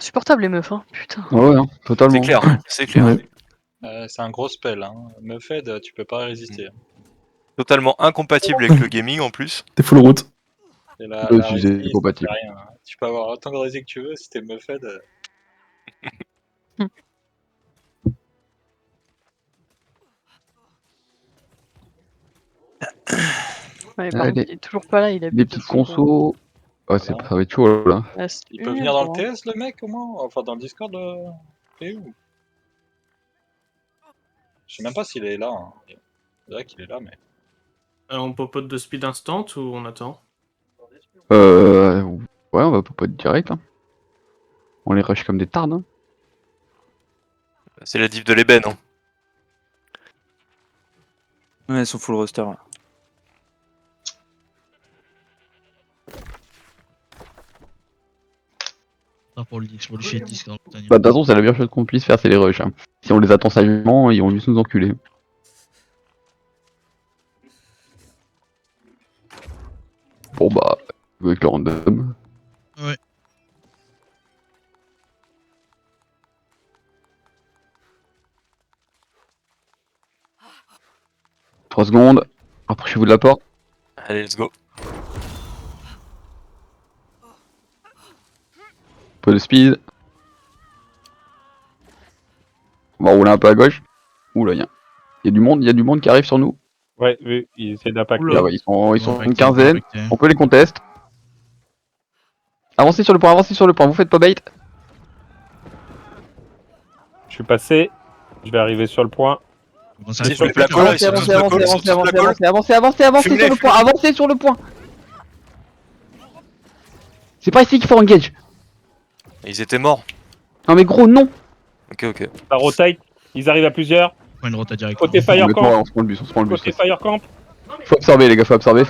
Insupportable les meufs, hein, putain. Ouais, hein, totalement. C'est clair, c'est clair. Ouais. C'est un gros spell, hein. Meufed, tu peux pas résister. Totalement incompatible avec le gaming en plus. T'es full route. Et la Ouais, si c'est rési, ça compatible. fait rien. Tu peux avoir autant de rési que tu veux, si t'es Meufed. Ouais, par Allez. contre, il est toujours pas là, il a Des petites consos. Ouais, ça va être chaud là. Il peut venir dans le TS, le mec, au moins? Enfin, dans le Discord, t'es où? Je sais même pas s'il est là. Hein. C'est vrai qu'il est là, mais... On popote de speed instant ou on attend? Ouais, on va pas direct. Hein. On les rush comme des tardes. Hein. C'est la div de l'ébène. Hein. Ouais, ils sont full roster. Là. Pour le shit Discord. Bah, de toute façon, c'est la meilleure chose qu'on puisse faire, c'est les rushs. Hein. Si on les attend sagement, ils vont juste nous enculer. Bon bah, avec le random. Ouais. « 3 secondes, rapprochez-vous de la porte. Allez, let's go. Peu de speed. On va rouler un peu à gauche. Ouh là, il y a du monde qui arrive sur nous. Ouais, oui, ils essaient d'impacter. Là, ouais, ils sont une quinzaine. On peut les contest. Avancez sur le point, vous faites pas bait. Je suis passé, je vais arriver sur le point. Avancez sur le point, avancez sur le point. C'est pas ici qu'il faut engage. Ils étaient morts. Non mais gros, non. Ok. Ça rotate, ils arrivent à plusieurs. Une rota direct. Côté Fire Camp. On se prend le bus, Côté Fire Camp. Faut absorber les gars, faut absorber.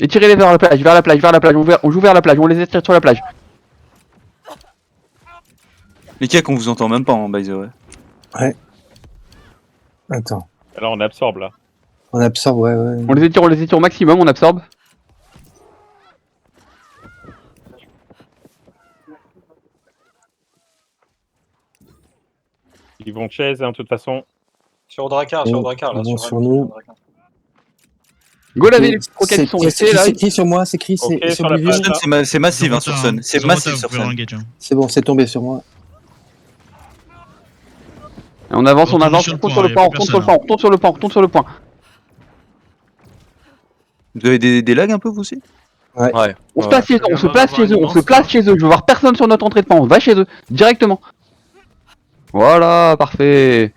Et tirez-les vers la plage, on joue vers la plage, on les étire sur la plage. Les cakes, on vous entend même pas en by the way. Ouais. Attends. Alors on absorbe là. On absorbe, ouais. On les étire au maximum, on absorbe. Ils vont chase, hein, de toute façon. Sur Drakkar, là. Bon, sur nous. Go laver les croquettes qui sont restées là. C'est écrit sur moi, c'est écrit, Ok, c'est sur la Oblivion. plage. C'est massif hein, sur Sun. C'est massif sur Sun. C'est bon, c'est tombé sur moi. Et on avance, on retourne sur le point, on retourne sur le point. Vous avez des lags un peu vous aussi? Ouais. On se place chez eux, je veux voir personne sur notre entrée de point, on va chez eux, directement. Voilà, parfait.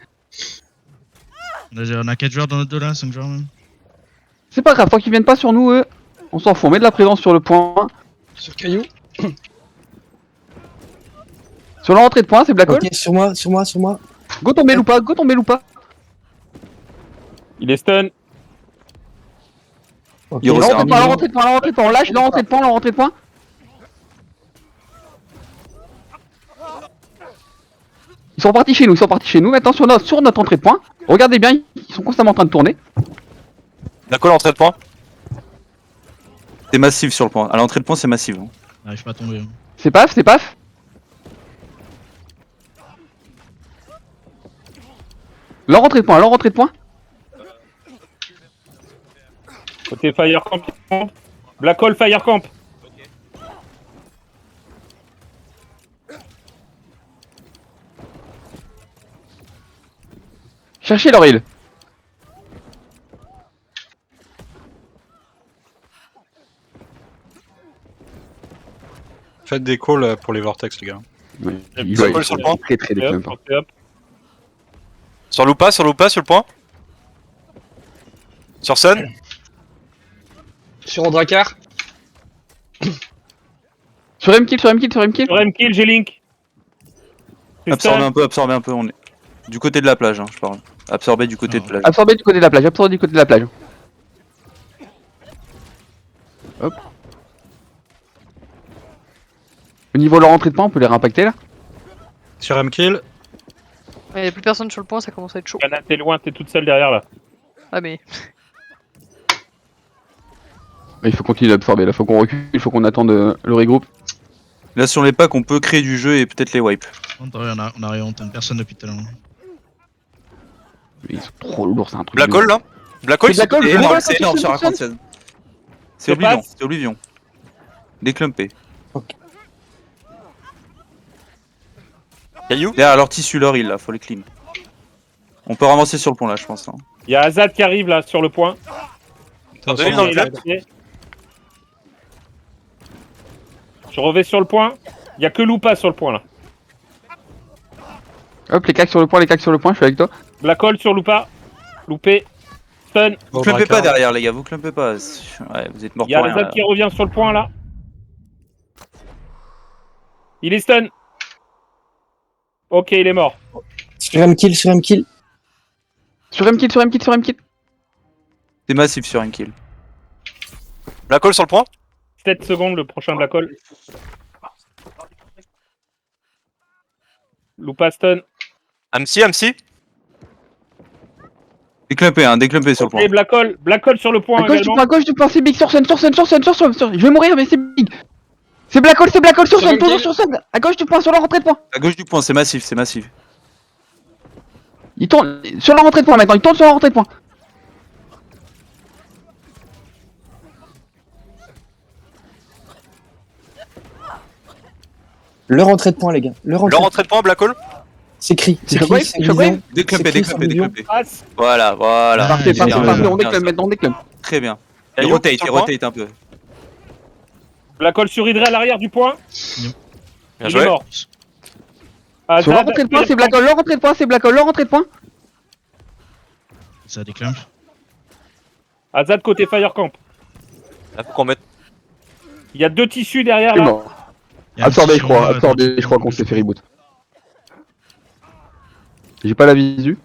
On a 4 joueurs dans notre dos là, 5 joueurs même. C'est pas grave, tant qu'ils viennent pas sur nous, eux, on s'en fout, on met de la présence sur le point. Sur Caillou. Sur l'entrée de point, c'est Black Hole. Ok, sur moi. Go tomber ou pas. Il est stun. Ok, L'entrée de point, on lâche l'entrée de point. Ils sont partis chez nous, maintenant sur notre entrée de point. Regardez bien, ils sont constamment en train de tourner. D'accord, l'entrée de point. C'est massif sur le point. À l'entrée de point, c'est massif. Hein. J'arrive pas à tomber. C'est paf. Leur entrée de point. Côté Fire Camp. Black Hole Fire Camp. Cherchez leur île. Faites des calls pour les vortex, les gars. Oui. Ils sont sur le point. Très Hop, hop. Sur Lupa, sur le point. Sur Sun. Sur Drakkar. Sur M-Kill. Sur M-Kill, j'ai Link. Absorbez un peu. On est du côté de la plage, hein, je parle. Absorbez du côté de plage. Absorbez du côté de la plage, Hop. Au niveau de leur entrée de point, on peut les réimpacter là. Sur M-Kill. Il n'y a plus personne sur le point, ça commence à être chaud. Anna, t'es loin, t'es toute seule derrière là. Ah mais... Il faut continuer d'absorber, là faut qu'on recule, il faut qu'on attende le regroupe. Là, sur les packs, on peut créer du jeu et peut-être les wipe. On arrive, on tombe personne depuis tout à l'heure. Ils sont trop lourds, c'est un truc. Black de Hole là Black Hole, C'est Black Hole, ils je sont- vois. C'est énorme sur un 16. C'est Je Oblivion, passe. c'est Oblivion. Déclumpé. Caillou Derrière leur tissu, leur île là, faut les clean. On peut ramasser sur le pont là, je pense. Hein. Il y a Azad qui arrive là sur le point. Deux îles dans le club. Je revais sur le point. Il y a que Loupa sur le point là. Hop, les cacs sur le point, je suis avec toi. Black Hole sur Loupa. Loupé. Stun. Vous clumpez pas derrière les gars, vous clumpez pas. Ouais, vous êtes morts Il y a pour rien. Azad Là. qui revient sur le point là. Il est stun. Ok, il est mort. Sur M-kill, sur M-kill. Sur M-kill. C'est massif sur un kill. Black Hole sur le point 7 secondes le prochain Black Hole. Loupa stun. MC. Déclumpé sur le point. Et Black Hole sur le point également. À gauche du point, c'est big, sur scène, je vais mourir, mais c'est big. C'est Black Hole, sur scène, toujours sur scène. À gauche du point, sur la rentrée de point. À gauche du point, c'est massif. Il tourne sur la rentrée de point maintenant, Leur entrée de point, les gars. Leur Leur entrée. entrée de point, Black Hole C'est cri. C'est Shockwave, cri. C'est Shockwave. Oblivion. Déclumpé. Passe. Voilà. Parfait, Bien, on bien, déclame maintenant, on déclame. Très bien. Et Caillou, rotate, sur le point un peu. Black Hole sur Hydra à l'arrière du point. Bien Il est joué. mort. Sur Azad, leur rentrée de point, c'est Black Hole, leur rentrée de point. Ça déclampe. Azad côté Firecamp. Là, faut qu'on mette. Il y a 2 tissus derrière Il est là. mort. Il y a un Absorbé, petit je crois, sur moi, absorbé, je crois qu'on s'est fait reboot. J'ai pas la visu.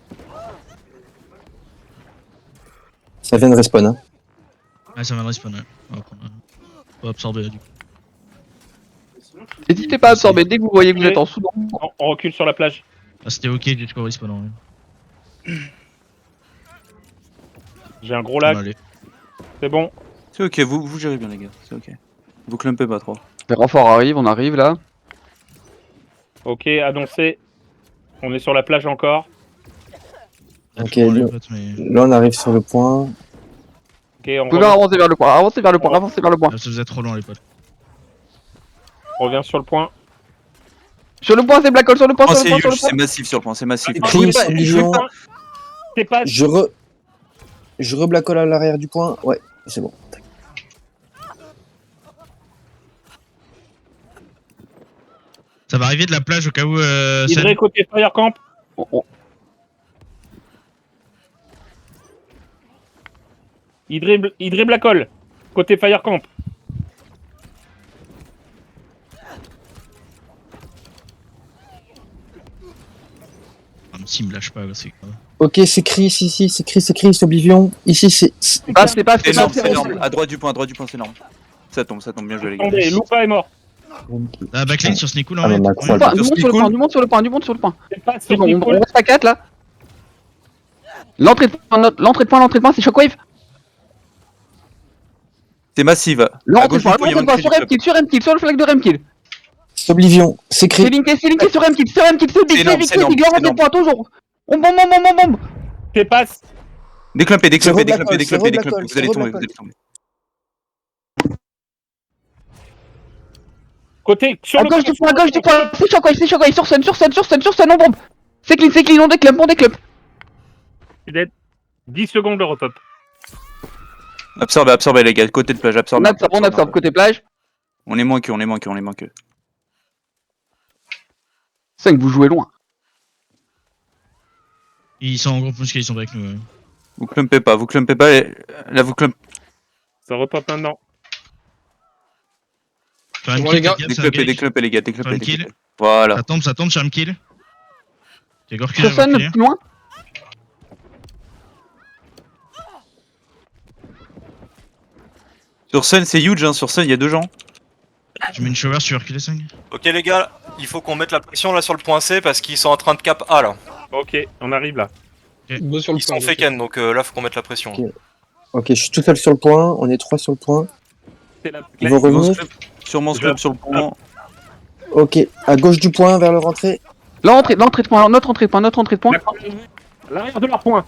Ça vient de respawn, hein. Ah, ça va respawn, ouais. On va prendre on va absorber là du coup. N'hésitez pas à absorber dès que vous voyez que vous êtes en sous. On recule sur la plage. Ah, c'était ok jusqu'au respawn en vrai. J'ai un gros On lag. va aller. C'est bon. C'est ok, vous gérez bien les gars, c'est ok. Vous clumpez pas trop. Les renforts arrivent, on arrive là. Ok, annoncé. On est sur la plage encore. T'as Ok, toujours les nous- potes, mais... Là, on arrive sur le point. Ok, on Vous pouvez avancer vers le point, avancez vers le point. Ah, ça faisait trop loin les potes. revient sur le point. Sur le point, c'est Black Hole, sur le point, Oh, sur c'est le point, sur le huge, point. c'est massif sur le point, c'est massif. Ah, Chris, pas- Oblivion. C'est pas. Je reblackole à l'arrière du point. Ouais, c'est bon. Ça va arriver de la plage au cas où Hydra côté Firecamp. On- Hydra Black Hole. Côté Firecamp. Ah, mais s'il me lâche pas, c'est quoi. Ok, c'est Chris ici, c'est Chris, c'est Oblivion. Ici, c'est. C'est C'est pas, énorme, c'est énorme. À droite du point, c'est énorme. Ça tombe, bien joué les gars. Attendez, Loupa est mort. Ah, backline sur Sneakool en Ah, vrai. mais t'as Macron, moyen. Du monde sur le point, du monde sur le point. C'est pas C'est sur bon, on Nicole. reste à 4 là. L'entrée de point, c'est Shockwave. C'est massive. À L'entrée de gauche du point, point, il y a sur M-kill, sur le flag de M-kill. c'est Oblivion, c'est C'est Chris. linké sur M-kill, c'est big, C'est énorme, c'est énorme, l'entrée c'est de point, toujours. On bombe. C'est passe. Déclumpé, C'est vous allez Black Hole, tomber. Côté. Sur À le gauche du point, c'est Shockwave, sur scène, on bombe. C'est clean, on déclame. Je suis dead. 10 secondes de repop. Absorbez les gars, côté de plage, On absorbe côté plage. On est moins que. 5, vous jouez loin. Ils sont en gros plus qu'ils sont avec nous. Ouais. Vous clumpez pas. Là vous clumpez. Ça repop maintenant. Faire un Bon, kill, les gars, faites gaffe, c'est un gage. Déclumpez les gars, Faire un kill. déclumpez. Voilà. Ça tombe sur un kill. J'ai encore Sur scène, plus loin. Sur Sun, c'est huge, hein. Sur Sun, il y a 2 gens. Je mets une shower sur Hercule 5. Ok les gars, il faut qu'on mette la pression là sur le point C parce qu'ils sont en train de cap A là. Ok, on arrive là. Go sur le Ils point. sont fake donc là faut qu'on mette la pression. Ok. Ok, je suis tout seul sur le point, on est 3 sur le point. C'est la Ils vont revenir. Sûrement Scrub sur le point. Ok, à gauche du point, vers leur entrée. L'entrée de point, notre entrée de point, notre entrée de point. L'arrière de leur point.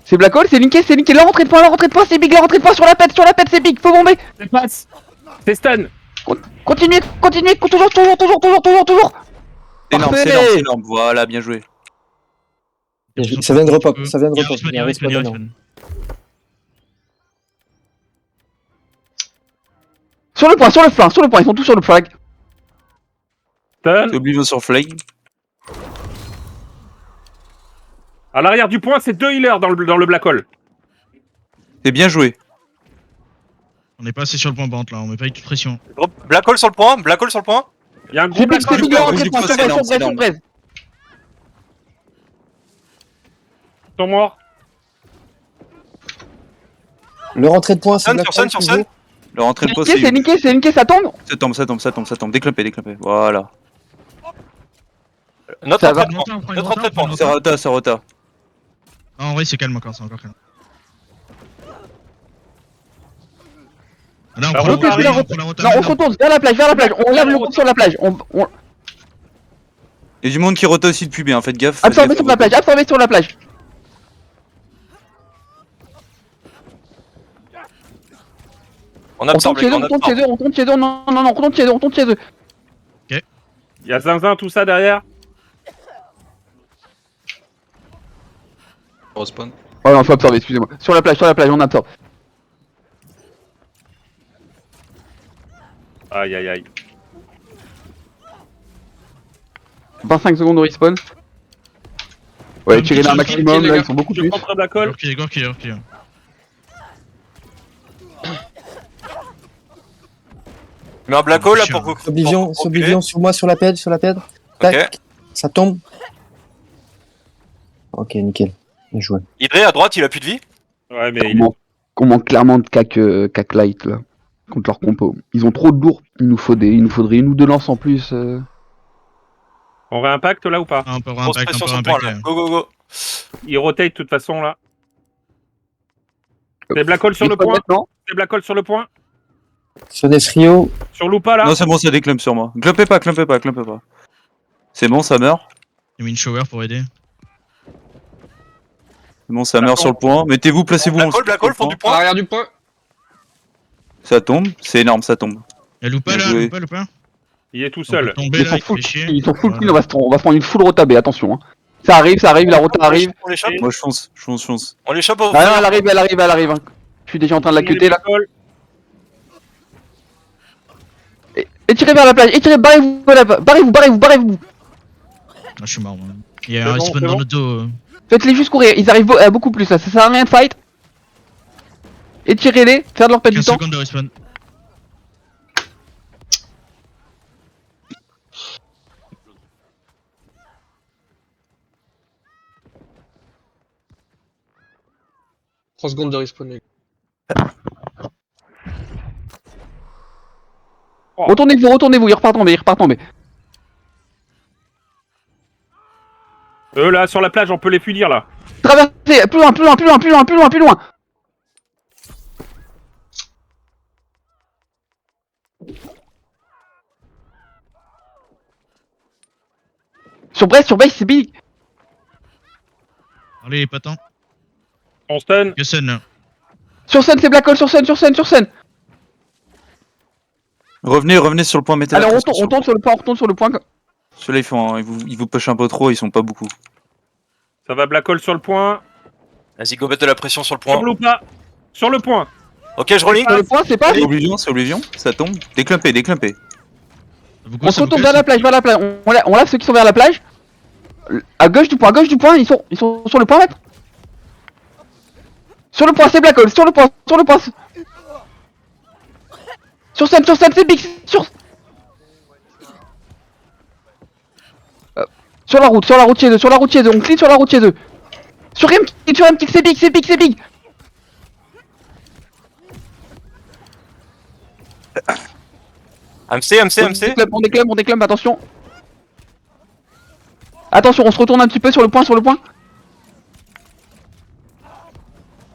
C'est Black Hole, c'est linké, leur entrée de point, c'est big, leur entrée de point sur la pète, c'est big, faut bomber. C'est passe. C'est stun. Continuez, toujours. C'est énorme, Parfait. c'est énorme. Voilà, bien joué. Ça vient de repop, ça vient de Il y a repop. respawn, Il y a un respawn maintenant. respawn. Sur le point, ils sont tous sur le flag. Stun. C'est Oblivion sur Flag. À l'arrière du point, c'est 2 healers dans le black hole. C'est bien joué. On est pas assez sur le point bante là, on met pas avec toute pression. Black hole sur le point, Black hole sur le point. Il y a un gros C'est black big, hole. leur entrée de point, c'est énorme, c'est sur énorme. Braise. Ils sont morts. Leur entrée de point, c'est Sun, Black sur Sun, Hole, sur toujours. Sun. Leur entrée de poste, C'est linké, ça tombe. Ça tombe. Déclampé. Voilà. Notre Ça entrée de va. point. On prend une Notre rota, entrée de on prend point. une rota. C'est rota. Non, en vrai, c'est calme encore, c'est encore calme. Là, on Bah, prend la rota, rota, arrive. on prend la rota. Non, on se maintenant. retourne vers la plage, on lève le coup sur la plage. Il y a du monde qui rota aussi depuis bien, faites gaffe. Absorbé sur la plage. On On absorbe, tourne les gars, chez eux, on tourne chez eux, non, on tourne chez eux. Il y a Zinzin, tout ça derrière. Respawn. Oh non, faut absorber, excusez-moi. Sur la plage, on absorbe. Aïe aïe aïe. 25 secondes de respawn. Ouais, tirez d'un maximum, les là, gars. ils sont beaucoup Je plus. contre black hole. Gore killer. Mais un Black hole là pour vous. Oblivion sur moi, sur la pède. Tac, Ok. ça tombe. Ok, nickel. Bien joué. Hydré à droite, il a plus de vie. Ouais, mais il... On manque clairement de cac light là. Contre leur compo. Ils ont trop de lourds, il nous faudrait une ou deux lances en plus. on réimpacte là ou pas? Un peu Grosse impact, pression un sur peu le point là. impact. Go. Il rotate de toute façon là. C'est black hole sur le Respawn point. maintenant. C'est black hole sur le point. Sur des frios, Sur Lupa là. Non, c'est bon, ça déclampe sur moi. Clumpez pas. C'est bon, ça meurt. J'ai mis une shower pour aider. C'est bon, ça meurt sur le point. Mettez-vous, placez-vous. Black hole, fond du À point. l'arrière du point. Ça tombe, c'est énorme, ça tombe. Y'a Lupa Bien là, joué. Lupa. Il est tout On seul. peut tomber Ils là, sont il full fait chier. clean, on Voilà. va se prendre une full rota B, attention. Hein. Ça arrive, la rota arrive. On l'échappe. Moi, je fonce. On l'échappe au. Ah non, elle arrive. Hein. Je suis déjà en train de la cuter là. Black hole. Et tirez vers la plage, barrez-vous. Ah, je suis mort moi. Il y a C'est un bon, respawn c'est dans bon. notre dos. Faites-les juste courir, ils arrivent beaucoup plus là, ça sert à rien de fight. Étirez-les, faire de leur perte 15 du temps. secondes de respawn. « 3 secondes de respawn, les gars. Retournez-vous, il repart tomber. Eux là sur la plage, on peut les punir là. Traversez, plus loin. Sur Brest, c'est big. Allez, pas tant. On stun. Que Sun là. Sur scène, c'est Black Hole, sur scène. Revenez sur le point, mettez Alors la on pression tourne sur le point. Ceux-là, ils vous push un peu trop, ils sont pas beaucoup. Ça va black hole sur le point. Vas-y, go mettre de la pression sur le point. Sur Lupa. Sur le point. Ok, je rolling. Sur le point, c'est pas. C'est Oblivion, ça tombe. Déclampez. Vous On se retourne vers la plage. On lave ceux qui sont vers la plage. À gauche du point, ils sont sur le point, maître. Sur le point, c'est Black Hole, sur le point. Sur scène, c'est big. Sur la route chez eux, on clean sur la route chez eux. Sur M-Kick, c'est big. MC. On déclame, attention. Attention, on se retourne un petit peu sur le point.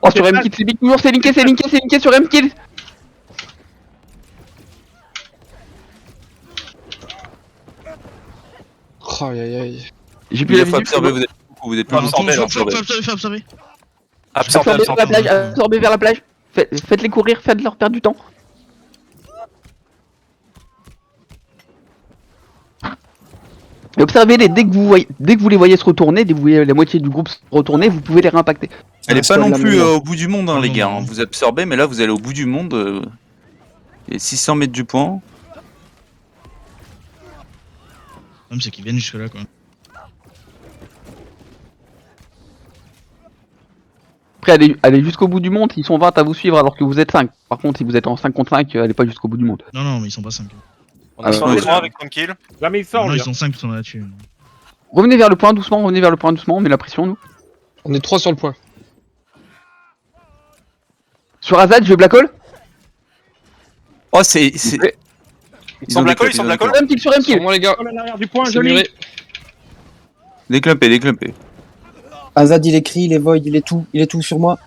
Oh, sur M-Kill, c'est big, toujours, c'est linké sur M-Kill. Aïe aïe aïe. J'ai plus Il la faut visite. absorber, vous êtes beaucoup, vous êtes plus Faut absorber, là, absorber. absorber. Faut absorber. Absorber, Absorbez vers la absorber. plage, absorbez vers la plage. Faites-les courir, faites-leur perdre du temps. Et observez-les, dès que vous les voyez se retourner, dès que vous voyez la moitié du groupe se retourner, vous pouvez les réimpacter. Elle est Ça pas reste non la plus même. au bout du monde, hein, Non, les non, gars. non. hein. Vous absorbez, mais là, vous allez au bout du monde. Et 600 mètres du point. Le problème, c'est qu'ils viennent jusque là, quoi. Après, allez jusqu'au bout du monde, ils sont 20 à vous suivre alors que vous êtes 5. Par contre, si vous êtes en 5 contre 5, allez pas jusqu'au bout du monde. Non, mais ils sont pas 5. On est sur le ouais. point avec tranquille. Jamais il sort, Non, lui. ils sont 5 qui sont là-dessus. Revenez vers le point doucement, revenez vers le point doucement, on met la pression nous. On est 3 sur le point. Sur Azad, je vais black hole. Oh, c'est. Ils sont black hole, ils sont black hole. Sur M-kill, sur Sur M-kill. moi les gars. À l'arrière du point, C'est joli. muré. Déclumpé, déclumpé. Azad, il est cri, il est void, il est tout sur moi.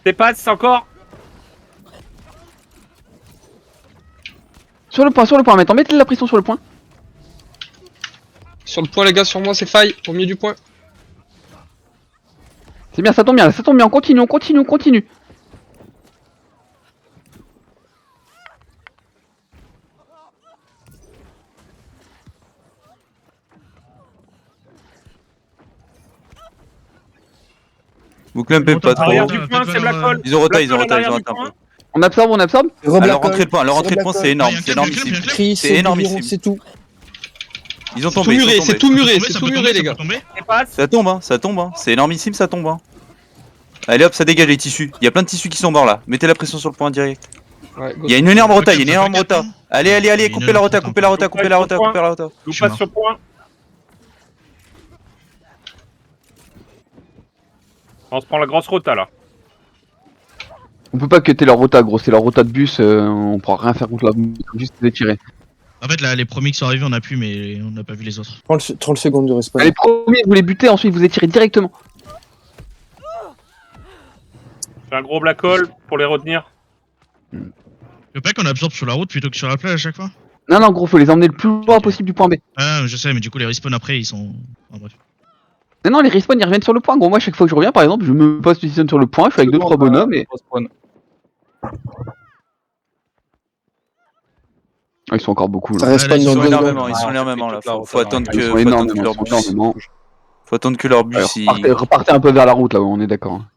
T'es pas, c'est encore. Sur le point maintenant, mettez la pression sur le point. Sur le point les gars, sur moi c'est faille. Au milieu du point. C'est bien, ça tombe bien, on continue. Vous clumpez pas trop. Arrière du point, c'est Black Hole. Ils ont rota, ils ont Black rota, Hole ils ont à rota un l'arrière peu. On absorbe. À leur rentrée de point, c'est énorme, Ah, c'est il y a un énormissime. club, Cri, C'est c'est énormissime. environ, c'est tout. Ils ont C'est tout tombé, muré, ils ont c'est tombé. tout muré, Ça c'est peut tout tomber, muré ça les peut gars. tomber. T'es pas. Ça tombe, hein. C'est énormissime, ça tombe. Hein. Allez hop, ça dégage les tissus. Il y a plein de tissus qui sont morts là. Mettez la pression sur le point direct. Ouais, go. Il y a une énorme rota, il y a une Ça énorme fait rota. quatre, hein. Allez, Il y a coupez une la rota, énorme coupez la rota, coupez la rota, coupez la rota. Nous Je suis passe mort. sur point. On se prend la grosse rota là. On peut pas cutter leur rota, gros, c'est leur rota de bus, on pourra rien faire contre la bus, juste les tirer. En fait, là, les premiers qui sont arrivés, on a pu, mais on n'a pas vu les autres. 30 secondes de respawn. Les premiers, vous les butez, ensuite vous les tirez directement. Fais un gros Black Hole pour les retenir. Je veux pas qu'on absorbe sur la route plutôt que sur la plage à chaque fois. Non, gros, faut les emmener le plus loin possible du point B. Ah, je sais, mais du coup, les respawns après, ils sont. Enfin, bref. Non, les respawns ils reviennent sur le point, gros. Moi, chaque fois que je reviens, par exemple, je me positionne sur le point, je suis avec 2-3 bonhommes et. Ah, ils sont encore beaucoup Ça là. respawn Allez, dans Ils sont 2 énormément, secondes. ils sont énormément là. Faut attendre Ils que sont faut attendre énormes, que leur ils sont bus. énormément. Faut attendre que leur bus. Alors, repartez un peu vers la route là, on est d'accord. hein.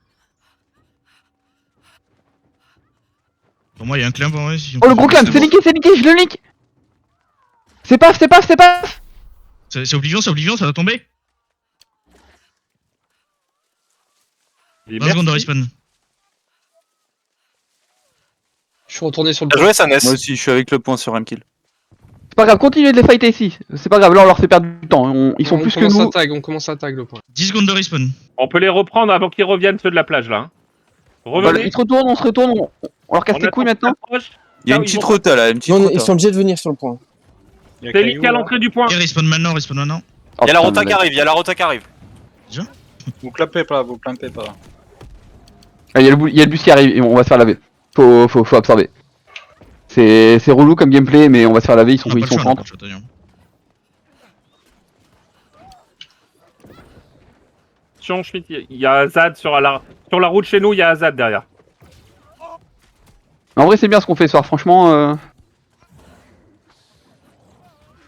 Pour moi, il y a un clamp en vrai. Si on Oh, le peut gros faire clam, ça. c'est niqué, je le nique. C'est paf. C'est Oblivion, ça va tomber. 20 secondes de respawn. Je suis retourné sur le Bien point. joué, Sanès. Moi aussi, je suis avec le point sur M-Kill. C'est pas grave, continuez de les fighter ici. C'est pas grave, là on leur fait perdre du temps. Ils sont On plus que commence à nous. tag, on commence à tag le point. 10 secondes de respawn. On peut les reprendre avant qu'ils reviennent ceux de la plage là. hein. Voilà, Revenez. ils se retournent, on leur casse les couilles maintenant. Il y a une petite rota là, une petite Non, rota. ils sont obligés de venir sur le point. C'est lui qui est à l'entrée du point. Et respawn maintenant, Oh, Il y a la putain, rota mais qui arrive, il y a la rota qui arrive. Vous clapez pas, vous plantez pas. Ah, il y a le bus qui arrive, et on va se faire laver. Faut absorber. C'est relou comme gameplay, mais on va se faire laver, ils sont On a pas le choix, on a pas 30. le choix, attention. Attention, Schmitt, il y a Azad sur la route chez nous, il y a Azad derrière. En vrai, c'est bien ce qu'on fait ce soir, franchement.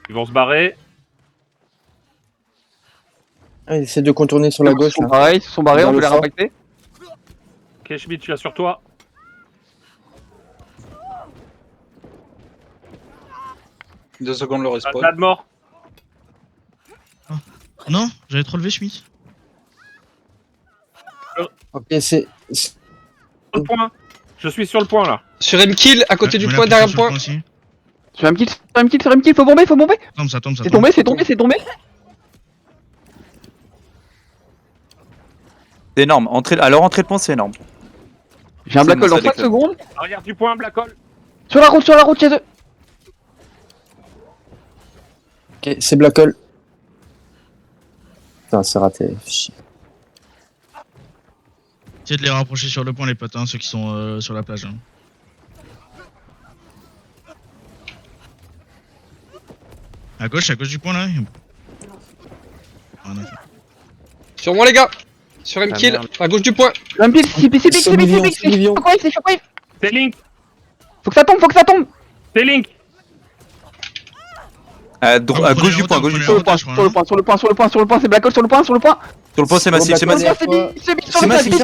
Ils vont se barrer. Ah, ils essaient de contourner sur la gauche là. Pareil, ils se sont barrés, Dans on peut le les fort. impacter. Ok, Schmitt, je suis là sur toi. Deux secondes le respawn. Azad mort. Non, j'avais trop levé Schmitt. Ok, c'est. Sur le point. Je suis sur le point là. Sur M-kill, à côté Ouais, du mets la point, derrière le pression point. sur aussi. Sur M-kill, faut bomber. Ça tombe. C'est tombé. C'est énorme. À leur entrée de point, c'est énorme. J'ai un C'est black bon, hole dans ça 5 déconne. secondes. Arrière du point, Black Hole. Sur la route chez eux. Ok, c'est Black Hole. Putain, c'est raté. Chier. Essayez de les rapprocher sur le point, les potes, hein, ceux qui sont sur la plage. Hein. À gauche du point là. Rien à faire. Sur moi, les gars. Sur M-Kill, à gauche du point. Un pile, c'est Million. c'est shockwave. C'est Link. Faut que ça tombe. C'est Link. À gauche du point, gauche du Sur point. le point, c'est Black Hole, sur le point. Sur le point, c'est massif, c'est massif. C'est massif,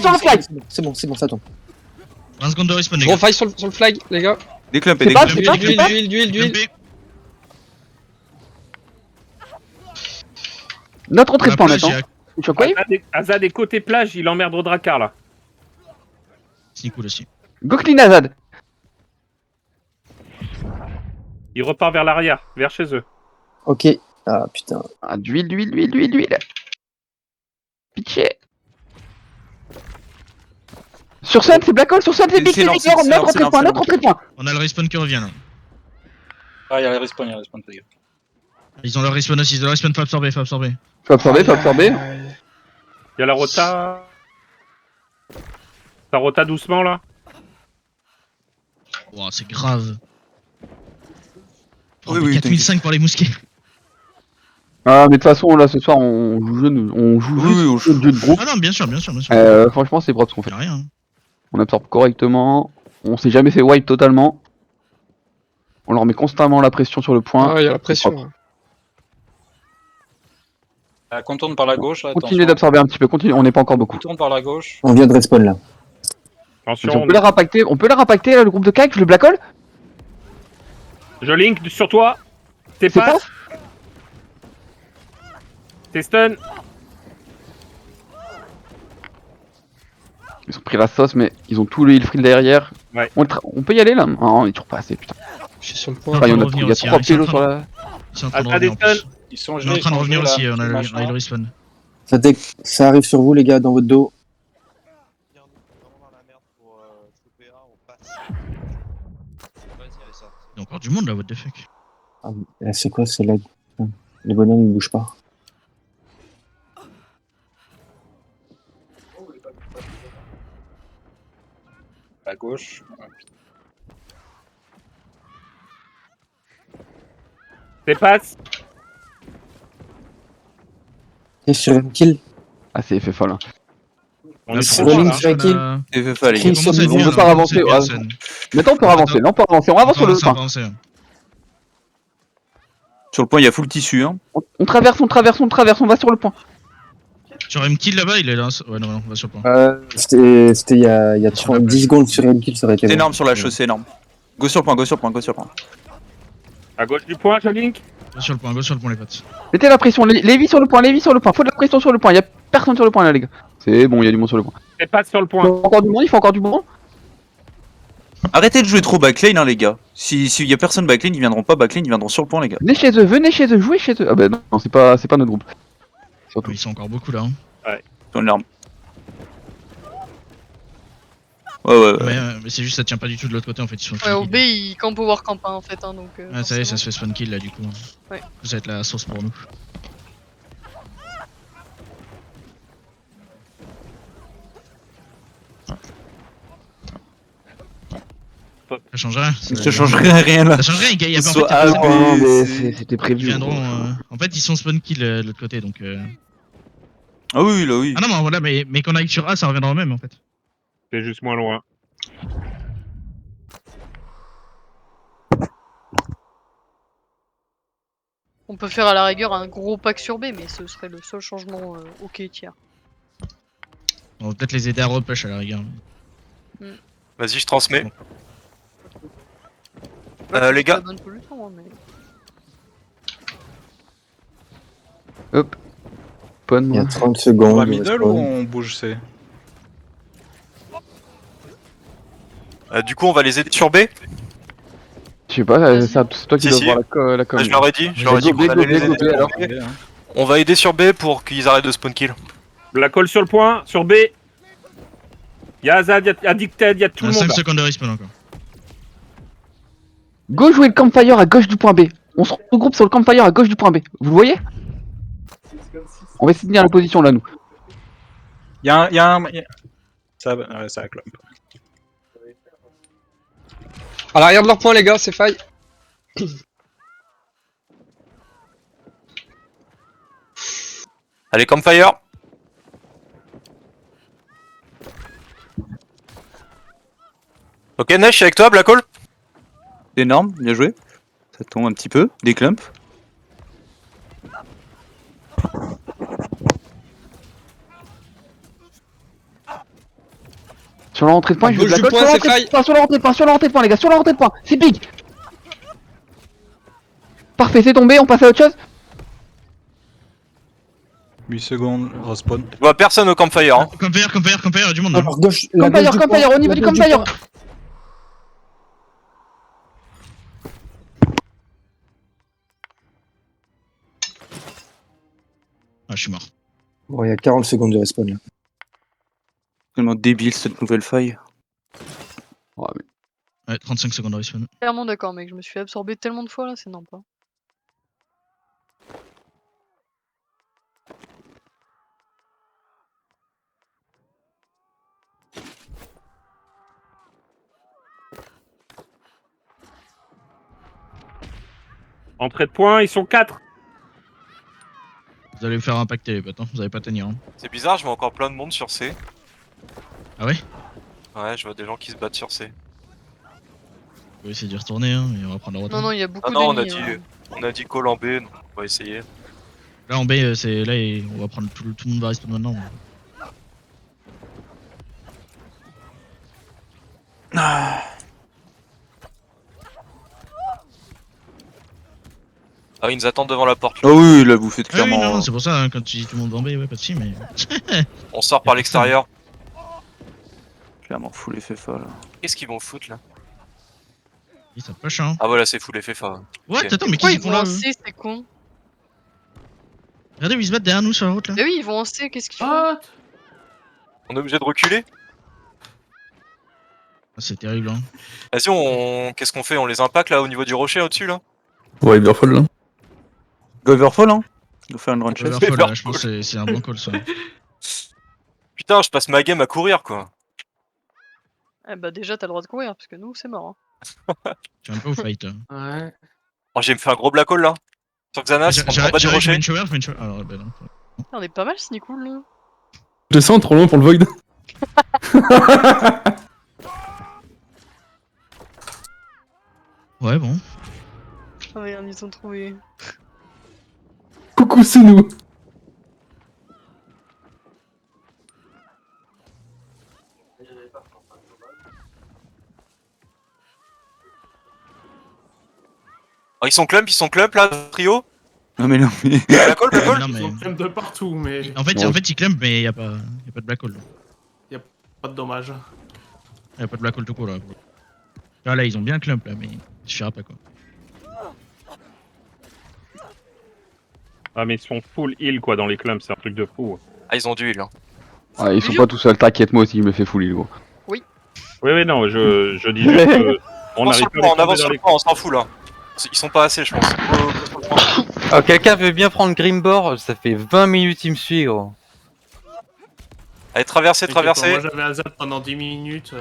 sur le flag. C'est bon, ça tombe. 20 secondes de respawn, les Gros gars. faille sur le flag, les gars. Déclumpé, C'est pas- déclumpé. D'huile. Jumpé. Notre entrée de point, La plage, maintenant. Shockwave. Azad est côté plage, il emmerde au Drakkar là. C'est cool aussi. Go clean Azad. Il repart vers l'arrière, vers chez eux. Ok. Ah putain. Ah, d'huile. Pitché. Sur Sun, c'est Black Hole, sur Sun, c'est Big C'est énorme, Trigger, c'est notre entrée de énorme, point, c'est notre entrée de point. On a le respawn qui revient là. Ah, il y a les respawn, fais gaffe. Ils ont leur respawn aussi, ils ont leur respawn, faut absorber. Faut absorber. Il y a la rota. Ça rota doucement là. Wow, c'est grave. Oh, Oui, mais oui, 4005 pour les mousquets. Ah, mais de toute façon, là, ce soir, on joue jeune, on joue Oui, juste jeu de groupe. Ah non, bien sûr. Franchement, c'est propre ce qu'on fait. Y'a rien. On absorbe correctement. On s'est jamais fait wipe totalement. On leur met constamment la pression sur le point. Ah, il y a la pression. hein. Contourne par la gauche, là, Continuez attention. d'absorber un petit peu, on n'est pas encore beaucoup. Contourne par la gauche. On vient de respawn là. Attention, On peut la rapacter, là, le groupe de Kike, le Black Hole. je link sur toi. T'es C'est pas. pas T'es stun. Ils ont pris la sauce, mais ils ont tout le heal free derrière. Ouais. On peut y aller là? Ah, on est toujours pas assez, putain. Je suis sur le Ouais, point. Ah, il y en a revenir il y a aussi, 3 hein, ils sont en pélos train sur de- la. Ils sont en train de Ah, revenir en des stuns. plus. Ils sont On est gelés. en train de ils sont revenir gelés, aussi, là, on a machin. le respawn. Ça arrive sur vous les gars dans votre dos. Il y a encore du monde là, what the fuck. Ah, là, c'est quoi c'est lag? Putain, les bonhommes ils bougent pas. À gauche. T'es passe. Et sur un kill. Ah, c'est effet folle. Hein. On Là, est c'est trop rolling loin, sur là. un kill. C'est fait, allez. Kill Ça commence sur à être le bien, on peut là, pas ça avancer, commence à être ouais. bien, Maintenant, on peut avancer, on avance sur le ça va point. avancer. Sur le point, il y a full tissu. Hein. On traverse, on va sur le point. Sur M-Kill là-bas, il est là. Ouais, non, on va sur le point. C'était il y a Sur la 10 secondes sur un kill, ça aurait été C'est bon. énorme sur la chose, c'est énorme. Go sur le point, go sur le point, go sur le point. À gauche du point, je link. Go sur le point, les potes. Mettez la pression, Lévi sur le point, faut de la pression sur le point, y a personne sur le point là, les gars. C'est bon, y a du monde sur le point. T'es passe sur le Il point. faut encore du monde. Arrêtez de jouer trop backline, hein, les gars. S'il y a personne backline, ils viendront pas backline, ils viendront sur le point, les gars. Venez chez eux, jouez chez eux. Ah bah non, c'est pas notre groupe. Surtout. Ils sont encore beaucoup là. Hein. Dans l'arme. Ouais. Mais c'est juste, ça tient pas du tout de l'autre côté en fait. Ils sont Ouais, au full B, il camp power camp hein, en fait. Hein, donc, Ah, ça y est, ça se fait spawn kill là du coup. Ouais. Vous êtes la sauce pour nous. Ça change rien. Ça change rien là. Ça change rien, il y a pas en fait, Soit y a A, pas- B, Non, mais c'est- c'était ils prévu. viendront. En fait, ils sont spawn kill de l'autre côté donc. Ah oui, là oui. Ah non, mais voilà, mais qu'on aille sur A, ça reviendra au même en fait. C'est juste moins loin. On peut faire à la rigueur un gros pack sur B, mais ce serait le seul changement ok tiers. On va peut-être les aider à repush à la rigueur. Vas-y, je transmets. Ouais, les gars. Ça donne plus le temps, hein, mais... Il y a 30 On secondes. va il middle reste ou pas. on bouge C? Du coup, on va les aider sur B. Je sais pas, c'est toi qui Si, dois si. voir la com. Je leur ai dit, qu'on allait les aider sur B. On va aider sur B pour qu'ils arrêtent de spawn kill. La colle sur le point, sur B. Y'a Azad, y'a Dicted, y'a tout le 5 monde. secondes de respawn encore. Go jouer le campfire à gauche du point B. On se regroupe sur le campfire à gauche du point B. Vous le voyez? On va essayer de tenir la position là, nous. Y'a un. Ça va clomp. À l'arrière de leur point, les gars, c'est faille. Allez, campfire. Ok, Nesh, je suis avec toi, Black Hole. C'est énorme, bien joué. Ça tombe un petit peu, des clumps. Sur la rentrée de point, je veux de la Gauche du colle. point, c'est faille. Sur la rentrée de point, sur la rentrée de point, les gars, sur la rentrée de point. C'est pique. Parfait, c'est tombé, on passe à autre chose. 8 secondes, respawn. Je vois personne au campfire. Hein. Campfire, du monde. Hein. Alors, gauche, la Campfire, gauche du campfire, point, au niveau la du gauche campfire. point. Ah, je suis mort. Bon, il y a 40 secondes de respawn là. Tellement débile cette nouvelle faille. Ouais, 35 secondes de respawn. Clairement d'accord, mec. Je me suis fait absorber tellement de fois là, c'est n'importe. Entrée de point, ils sont 4. Vous allez vous faire impacter les potes, hein. Vous allez pas tenir. Hein. C'est bizarre, je vois encore plein de monde sur C. Ah ouais? Ouais, je vois des gens qui se battent sur C. On va essayer d'y retourner, hein, et on va prendre la retour. Non, non, il y a beaucoup Ah non, d'ennemis. on a dit call en B, donc on va essayer. Là en B, c'est là et on va prendre tout le monde va respawn maintenant. Ah, ils nous attendent devant la porte. Ah oui, là vous faites Ah oui, clairement. non, c'est pour ça, hein, quand tu dis tout le monde va en B, ouais, pas de si, mais. On sort par l'extérieur. Clairement full FFA là. Qu'est-ce qu'ils vont foutre là? Ils sont pas chiants. Ah voilà, c'est full FFA. What? Ok. Attends, mais Pourquoi qui ils c'est qu'on vont là en eux C, c'est con? Regardez où ils se battent derrière nous sur la route là. Bah oui, ils vont en C, qu'est-ce qu'ils font? What? On est obligé de reculer? Ah, c'est terrible, hein. Vas-y, qu'est-ce qu'on fait? On les impacte là au niveau du rocher au-dessus là? Ouais, Everfall là. Goverfall hein. Il faut faire une run chase. Overfall, là, je pense que c'est un bon call ça. Putain, je passe ma game à courir quoi. Eh bah déjà, t'as le droit de courir, parce que nous, c'est mort. Hein. Tu es un peu au fight. Hein. Ouais. Oh, j'ai me fait un gros black hole là. Sur Xanax, on prend pas du Je mets rocher. une shower, je mets une shower. Alors, ben non. Putain, on est pas mal, Sneakool, là. Je descends trop loin pour le void. Ouais, bon. Ah merde, ils ont trouvé. Coucou, c'est nous. Oh, ils sont clump là, trio. Non mais non mais. Black hole, black hole. Non, Ils mais. ont plein de partout, mais En fait, ils clump, mais y a pas de black hole. pas de dommage. Y a pas de black hole tout court là. Là, ils ont bien clump là, mais je sais pas quoi. Ah mais ils sont full heal quoi dans les clumps, c'est un truc de fou. Ah, ils ont du heal. Hein. Ouais, ils sont pas tout seuls, t'inquiète, moi aussi, je me fais fouler, gros. Oui non, je dis juste que on On arrive pas à les avance trouver sur dans le les point, on s'en fout là. Ils sont pas assez, je pense. Quelqu'un veut bien prendre Grimbor? Ça fait 20 minutes il me suit, gros. Allez, traversez. Moi j'avais un zap pendant 10 minutes.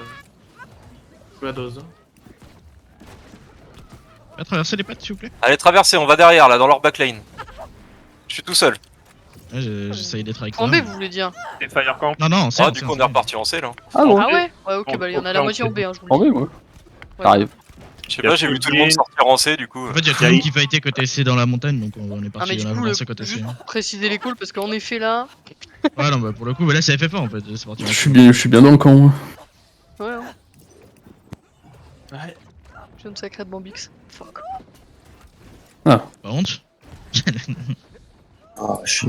La dose. Va traverser les pattes s'il vous plaît. Allez, traversez, on va derrière là, dans leur backlane. Je suis tout seul. Ouais, j'essaye d'être avec En toi. B, vous voulez dire? C'est Firecamp. Non, non, c'est Ah, du coup, on est reparti en C là. Ah bon? Ah ouais? Ouais, ok, En- bah il y en a en la B, moitié on en B, hein, je vous En le dis. vrai, moi. Ouais. Ça arrive. Je sais pas, j'ai vu tout le monde sortir en C du coup. En fait, y a tout le monde qui fightait côté C dans la montagne, donc on est Ah, parti mais du on a coup, avancé côté C. juste pour préciser les calls, parce qu'en effet là. Ouais, non, bah pour le coup, bah, là c'est FF1 en fait. C'est parti. Je suis bien dans le camp, moi. Ouais, hein. Ouais. Je me sacré de Bambix. Fuck. Pas honte. Ah, je suis.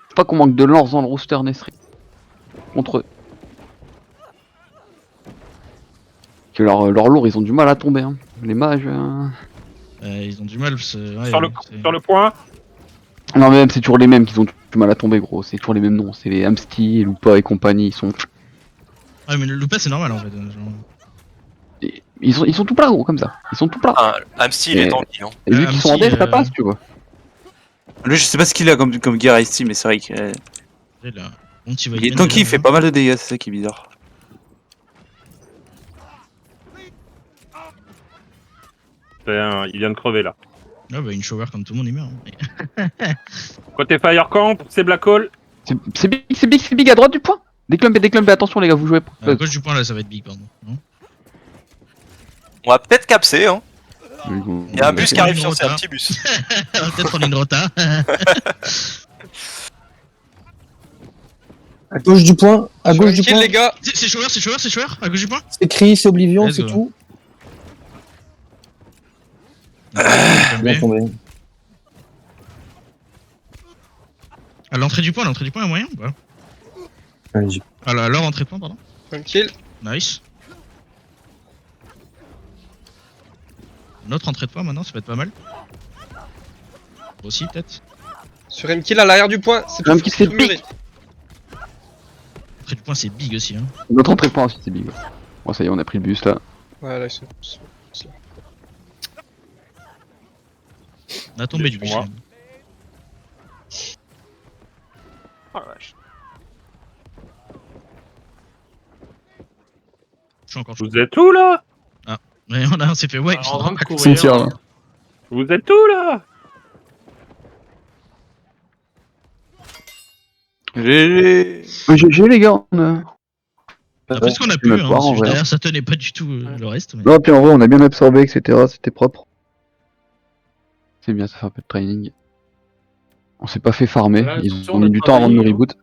Faut pas qu'on manque de lance dans le rooster Nesri. Contre eux. Que leur lourd, ils ont du mal à tomber, hein. Les mages. Ils ont du mal. Ouais, Sur le point. Non, mais même, c'est toujours les mêmes qui ont du mal à tomber, gros. C'est toujours les mêmes noms. C'est les Amsty, Lupa et compagnie. Ils sont. Ouais, mais le Lupa c'est normal en fait. Genre... Ils sont tout plats, gros, comme ça. Ils sont tout plats. Ah, Amsty, il est tanky. Hein. Et vu qu'ils sont en death, ça passe, tu vois. Lui je sais pas ce qu'il a comme gear ici mais c'est vrai qu'il il est tanky, il fait pas mal de dégâts, c'est ça qui est bizarre. Il vient de crever là. Ah bah une shower comme tout le monde, il meurt. Hein. Côté Fire Camp, c'est Black Hole. C'est big à droite du point. Déclumpez, attention les gars, vous jouez. À gauche du point, là, ça va être big, pardon. Non On va peut-être capser, hein. Il y a un bus qui arrive Une sur c'est un rota. petit bus. On va peut-être prendre une rota. À gauche du point, à Sur gauche une du kill, point. les gars. C'est shower, à gauche du point. C'est Chris, c'est Oblivion, Let's c'est go. tout. Tombé. Bien tombé. À l'entrée du point, il y a moyen ou pas? Allez, À leur entrée de point, pardon. Sur une kill. Nice. Notre entrée de point maintenant, ça va être pas mal. Aussi, peut-être. Sur une kill à l'arrière du point. C'est Un tout petit c'est muré. big. L'entrée du point, c'est big aussi. Hein. Notre entrée de point aussi c'est big. Bon ça y est, on a pris le bus là. Voilà, ils sont. On a tombé du bus. Moi. quand même. Oh la vache. Je suis encore chaud. Vous êtes où là? Mais on s'est fait wipe. En train de courir. Cimetière là. Vous êtes où là? GG. GG les gars, on a... On a fait ce qu'on a Tu pu. me Hein, voir, en parce que vrai. derrière, ça tenait pas du tout le reste. Mais... Non puis en vrai on a bien absorbé etc, c'était propre. C'est bien, ça fait un peu de training. On s'est pas fait farmer, Voilà, ils attention, ont mis on a du temps avant de nous travaillé, reboot.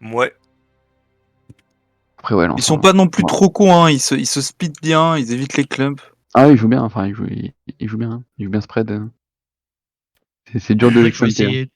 Ouais. Après ouais, Ils sont pas non plus trop cons, hein. Ils se speed bien, ils évitent les clumps. Ah ils jouent bien, enfin ils jouent bien, hein. Ils jouent bien spread. C'est dur de Il les faut flanquer, hein. essayer